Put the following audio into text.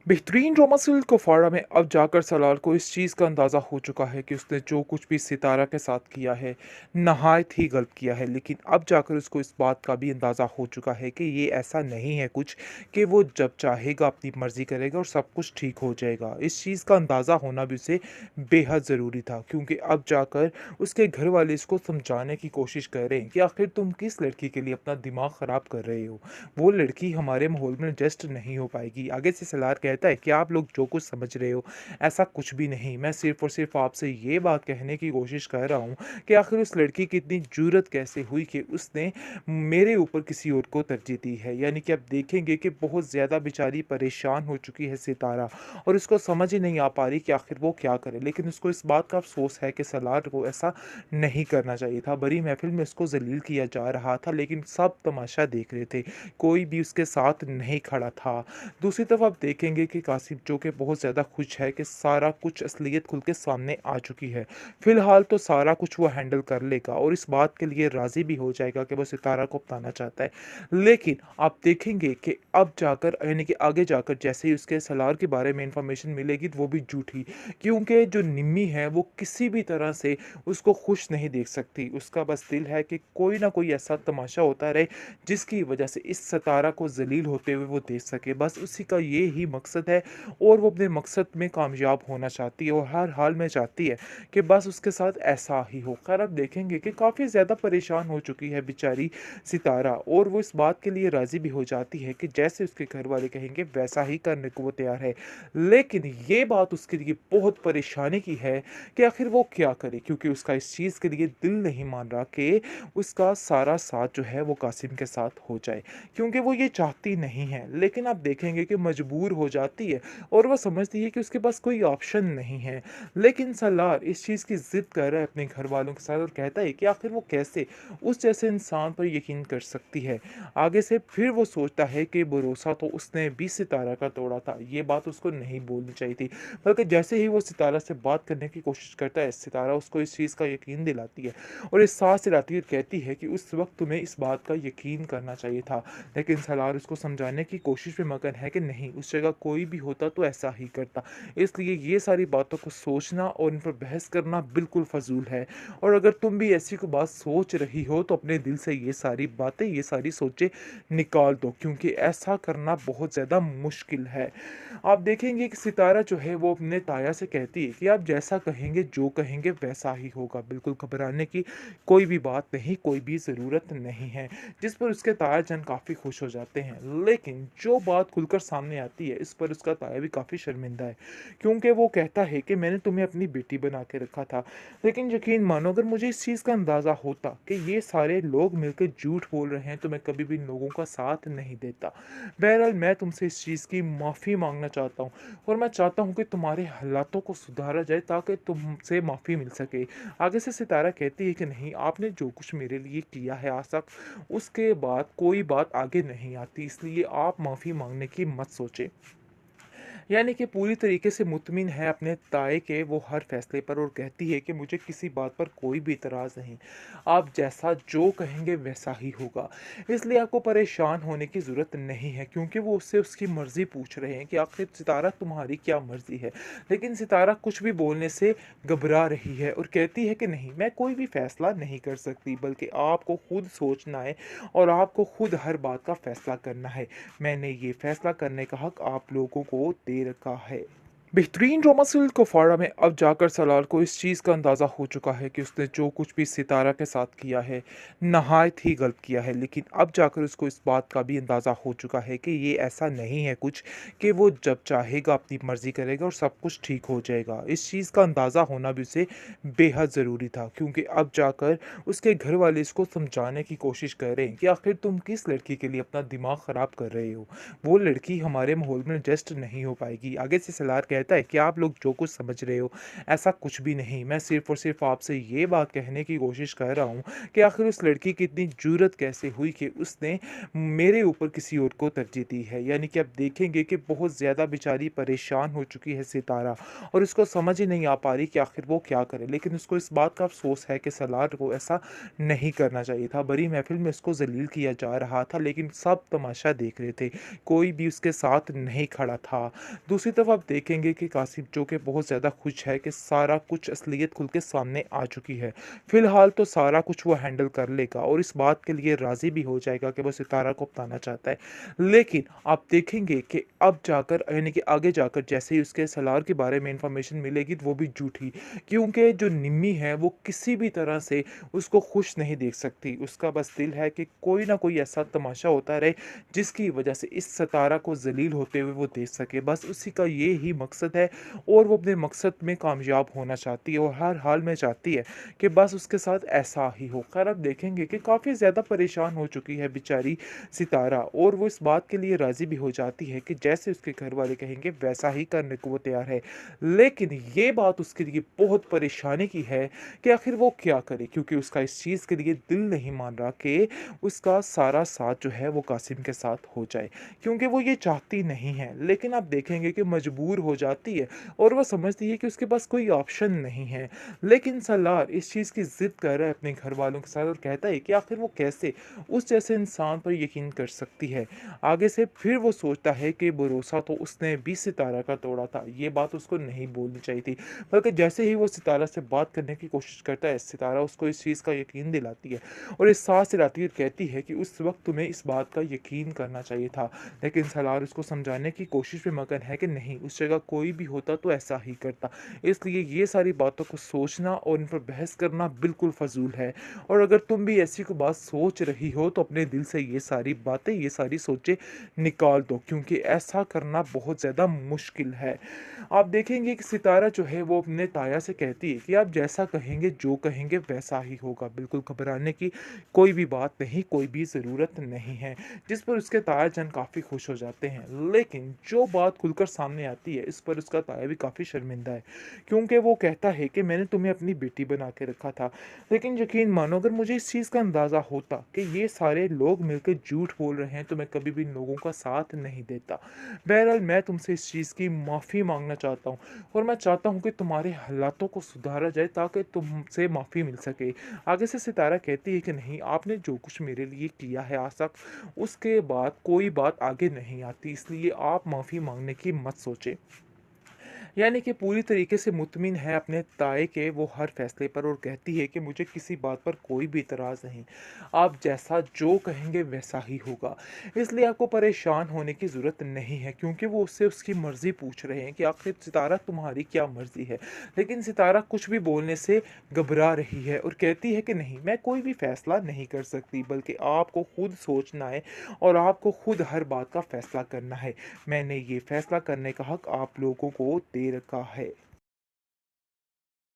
बेहतरीन romance Kufra में अब जाकर सलार को इस चीज़ का अंदाज़ा हो चुका है कि उसने जो कुछ भी सितारा के साथ किया है, नहायत ही गलत किया है। लेकिन अब जाकर उसको इस बात का भी अंदाज़ा हो चुका है कि ये ऐसा नहीं है कुछ कि वो जब चाहेगा अपनी मर्ज़ी करेगा और सब कुछ ठीक हो जाएगा। इस चीज़ का अंदाज़ा होना भी उसे बेहद ज़रूरी था, क्योंकि अब जाकर उसके घर वाले इसको समझाने की कोशिश कर रहे हैं कि आखिर तुम किस लड़की के लिए अपना दिमाग ख़राब कर रहे हो। वो लड़की हमारे माहौल में एडजस्ट नहीं हो पाएगी। आगे से सलार कहता है कि आप लोग जो कुछ समझ रहे हो, ऐसा कुछ भी नहीं। मैं सिर्फ़ और सिर्फ़ आपसे ये बात कहने की कोशिश कर रहा हूँ कि आखिर उस लड़की की इतनी जुर्रत कैसे हुई कि उसने मेरे ऊपर किसी और को तरजीह दी है। यानी कि आप देखेंगे कि बहुत ज़्यादा बेचारी परेशान हो चुकी है सितारा, और उसको समझ ही नहीं आ पा रही कि आखिर वो क्या करे। लेकिन उसको इस बात का अफ़सोस है कि सलार को ऐसा नहीं करना चाहिए था। बड़ी महफ़िल में उसको ज़लील किया जा रहा था, लेकिन सब तमाशा देख रहे थे। कोई भी उसके साथ नहीं खड़ा था। दूसरी तरफ आप देखेंगे कि कासिम जो कि बहुत ज़्यादा खुश है कि सारा कुछ असलियत खुल के सामने आ चुकी है। फ़िलहाल तो सारा कुछ वो हैंडल कर लेगा और इस बात के लिए राज़ी भी हो जाएगा कि वो सितारा को अपनाना चाहता है। लेकिन आप देखेंगे कि अब जाकर यानी कि आगे जाकर जैसे ही उसके सलार के बारे में इन्फॉर्मेशन मिलेगी तो वो भी झूठी, क्योंकि जो निम्मी है वो किसी भी तरह से उसको खुश नहीं देख सकती। उसका बस दिल है कि कोई ना कोई ऐसा तमाशा होता रहे जिसकी वजह से इस सितारा को ज़लील होते हुए वो देख सके। बस उसी का ये ही मकसद है और वो अपने मकसद में कामयाब होना चाहती है और हर हाल में चाहती है कि बस उसके साथ ऐसा ही हो। खैर, आप देखेंगे कि काफ़ी ज़्यादा परेशान हो चुकी है बेचारी सितारा, और वो इस बात के लिए राज़ी भी हो जाती है कि जैसे उसके घर वाले कहेंगे वैसा ही करने को वो तैयार है। लेकिन ये बात उसके लिए बहुत परेशानी की है कि आखिर वो क्या करे, क्योंकि उसका इस चीज़ के लिए दिल नहीं मान रहा कि उसका सारा साथ जो है वो कासिम के साथ हो जाए, क्योंकि वो ये चाहती नहीं है। लेकिन आप देखेंगे कि मजबूर हो जाती है और वो समझती है कि उसके पास कोई ऑप्शन नहीं है। लेकिन सलार इस चीज़ की ज़िद कर रहा है अपने घर वालों के साथ और कहता है कि आखिर वो कैसे उस जैसे इंसान पर यकीन कर सकती है। आगे से फिर वो सोचता है कि भरोसा तो उसने भी सितारा का तोड़ा था, ये बात उसको नहीं बोलनी चाहिए थी। बल्कि जैसे ही वो सितारा से बात करने की कोशिश करता है, सितारा उसको इस चीज़ का यकीन दिलाती है और इस साथ दिलाती है, कहती है कि उस वक्त तुम्हें इस बात का यकीन करना चाहिए था। लेकिन सलार उसको समझाने की कोशिश में मगन है कि नहीं, उस जगह कोई भी होता तो ऐसा ही करता। इसलिए ये सारी बातों को सोचना और इन पर बहस करना बिल्कुल फजूल है। और अगर तुम भी ऐसी कोई बात सोच रही हो तो अपने दिल से ये सारी बातें, ये सारी सोचें निकाल दो, क्योंकि ऐसा करना बहुत ज़्यादा मुश्किल है। आप देखेंगे कि सितारा जो है वो अपने ताया से कहती है कि आप जैसा कहेंगे, जो कहेंगे वैसा ही होगा। बिल्कुल घबराने की कोई भी बात नहीं, कोई भी ज़रूरत नहीं है। जिस पर उसके ताया जान काफ़ी खुश हो जाते हैं। लेकिन जो बात खुलकर सामने आती है, इस पर उसका ताया भी काफ़ी शर्मिंदा है, क्योंकि वो कहता है कि मैंने तुम्हें अपनी बेटी बना के रखा था। लेकिन यकीन मानो, अगर मुझे इस चीज़ का अंदाज़ा होता कि ये सारे लोग मिलकर झूठ बोल रहे हैं, तो मैं कभी भी इन लोगों का साथ नहीं देता। बहरहाल, मैं तुमसे इस चीज़ की माफ़ी माँगना चाहता हूँ और मैं चाहता हूँ कि तुम्हारे हालातों को सुधारा जाए ताकि तुमसे माफ़ी मिल सके। आगे से सितारा कहती है कि नहीं, आपने जो कुछ मेरे लिए किया है आज तक, उसके बाद कोई बात आगे नहीं आती, इसलिए आप माफ़ी माँगने की मत सोचें। यानी कि पूरी तरीके से मुतमिन है अपने ताए के वो हर फैसले पर और कहती है कि मुझे किसी बात पर कोई भी इतराज़ नहीं। आप जैसा जो कहेंगे वैसा ही होगा। इसलिए आपको परेशान होने की ज़रूरत नहीं है, क्योंकि वो उससे उसकी मर्ज़ी पूछ रहे हैं कि आखिर सितारा तुम्हारी क्या मर्ज़ी है। लेकिन सितारा कुछ भी बोलने से घबरा रही है और कहती है कि नहीं, मैं कोई भी फ़ैसला नहीं कर सकती, बल्कि आपको खुद सोचना है और आपको खुद हर बात का फ़ैसला करना है। मैंने ये फैसला करने का हक आप लोगों को दे रखा है। बेहतरीन रोमांस कुफारा में अब जाकर सलार को इस चीज़ का अंदाज़ा हो चुका है कि उसने जो कुछ भी सितारा के साथ किया है, नहायत ही गलत किया है। लेकिन अब जाकर उसको इस बात का भी अंदाज़ा हो चुका है कि ये ऐसा नहीं है कुछ कि वो जब चाहेगा अपनी मर्ज़ी करेगा और सब कुछ ठीक हो जाएगा। इस चीज़ का अंदाज़ा होना भी उसे बेहद ज़रूरी था, क्योंकि अब जाकर उसके घर वाले इसको समझाने की कोशिश कर रहे हैं कि आखिर तुम किस लड़की के लिए अपना दिमाग ख़राब कर रहे हो। वो लड़की हमारे माहौल में एडजस्ट नहीं हो पाएगी। आगे से सलार कहता है कि आप लोग जो कुछ समझ रहे हो, ऐसा कुछ भी नहीं। मैं सिर्फ़ और सिर्फ़ आपसे ये बात कहने की कोशिश कर रहा हूँ कि आखिर उस लड़की की इतनी जुर्रत कैसे हुई कि उसने मेरे ऊपर किसी और को तरजीह दी है। यानी कि आप देखेंगे कि बहुत ज़्यादा बेचारी परेशान हो चुकी है सितारा, और उसको समझ ही नहीं आ पा रही कि आखिर वो क्या करे। लेकिन उसको इस बात का अफ़सोस है कि सलार को ऐसा नहीं करना चाहिए था। बड़ी महफ़िल में उसको ज़लील किया जा रहा था, लेकिन सब तमाशा देख रहे थे। कोई भी उसके साथ नहीं खड़ा था। दूसरी तरफ आप देखेंगे कि कासिम जो कि बहुत ज़्यादा खुश है कि सारा कुछ असलियत खुल के सामने आ चुकी है। फ़िलहाल तो सारा कुछ वो हैंडल कर लेगा और इस बात के लिए राज़ी भी हो जाएगा कि वो सितारा को बताना चाहता है। लेकिन आप देखेंगे कि अब जाकर, यानी कि आगे जाकर, जैसे ही उसके सलार के बारे में इन्फॉर्मेशन मिलेगी तो वो भी झूठी, क्योंकि जो निम्मी है वो किसी भी तरह से उसको खुश नहीं देख सकती। उसका बस दिल है कि कोई ना कोई ऐसा तमाशा होता रहे जिसकी वजह से इस सितारा को ज़लील होते हुए वो देख सके। बस उसी का ये ही मकसद है और वो अपने मकसद में कामयाब होना चाहती है और हर हाल में चाहती है कि बस उसके साथ ऐसा ही हो। खैर, आप देखेंगे कि काफ़ी ज़्यादा परेशान हो चुकी है बेचारी सितारा, और वो इस बात के लिए राज़ी भी हो जाती है कि जैसे उसके घर वाले कहेंगे वैसा ही करने को वो तैयार है। लेकिन ये बात उसके लिए बहुत परेशानी की है कि आखिर वो क्या करे, क्योंकि उसका इस चीज़ के लिए दिल नहीं मान रहा कि उसका सारा साथ जो है वो कासिम के साथ हो जाए, क्योंकि वो ये चाहती नहीं है। लेकिन आप देखेंगे कि मजबूर हो जाती है और वो समझती है कि उसके पास कोई ऑप्शन नहीं है। लेकिन सलार इस चीज़ की ज़िद कर रहा है अपने घर वालों के साथ और कहता है कि आखिर वो कैसे उस जैसे इंसान पर यकीन कर सकती है। आगे से फिर वो सोचता है कि भरोसा तो उसने भी सितारा का तोड़ा था। ये बात उसको नहीं बोलनी चाहिए थी। बल्कि जैसे ही वो सितारा से बात करने की कोशिश करता है, सितारा उसको इस चीज़ का यकीन दिलाती है और इस साथ दिलाती है, कहती है कि उस वक़्त तुम्हें इस बात का यकीन करना चाहिए था। लेकिन सलार उसको समझाने की कोशिश में मगन है कि नहीं, उस जगह कोई भी होता तो ऐसा ही करता। इसलिए ये सारी बातों को सोचना और इन पर बहस करना बिल्कुल फ़ज़ूल है। और अगर तुम भी ऐसी कोई बात सोच रही हो तो अपने दिल से ये सारी बातें, ये सारी सोचें निकाल दो, क्योंकि ऐसा करना बहुत ज़्यादा मुश्किल है। आप देखेंगे कि सितारा जो है वो अपने ताया से कहती है कि आप जैसा कहेंगे, जो कहेंगे वैसा ही होगा। बिल्कुल घबराने की कोई भी बात नहीं, कोई भी ज़रूरत नहीं है। जिस पर उसके ताया जान काफ़ी खुश हो जाते हैं। लेकिन जो बात खुलकर सामने आती है, इस पर उसका ताया भी काफ़ी शर्मिंदा है, क्योंकि वो कहता है कि मैंने तुम्हें अपनी बेटी बना के रखा था। लेकिन यकीन मानो, अगर मुझे इस चीज़ का अंदाज़ा होता कि ये सारे लोग मिलकर झूठ बोल रहे हैं तो मैं कभी भी इन लोगों का साथ नहीं देता। बहरहाल, मैं तुमसे इस चीज़ की माफ़ी माँगना चाहता हूँ और मैं चाहता हूँ कि तुम्हारे हालातों को सुधारा जाए ताकि तुमसे माफ़ी मिल सके। आगे से सितारा कहती है कि नहीं, आपने जो कुछ मेरे लिए किया है आज तक, उसके बाद कोई बात आगे नहीं आती, इसलिए आप माफ़ी माँगने की मत सोचें। यानी कि पूरी तरीके से मुतमिन है अपने ताए के वो हर फैसले पर, और कहती है कि मुझे किसी बात पर कोई भी इतराज़ नहीं। आप जैसा जो कहेंगे वैसा ही होगा। इसलिए आपको परेशान होने की ज़रूरत नहीं है, क्योंकि वो उससे उसकी मर्ज़ी पूछ रहे हैं कि आखिर सितारा तुम्हारी क्या मर्ज़ी है। लेकिन सितारा कुछ भी बोलने से घबरा रही है और कहती है कि नहीं, मैं कोई भी फ़ैसला नहीं कर सकती, बल्कि आपको खुद सोचना है और आपको खुद हर बात का फ़ैसला करना है। मैंने ये फ़ैसला करने का हक़ आप लोगों को दे रखा है।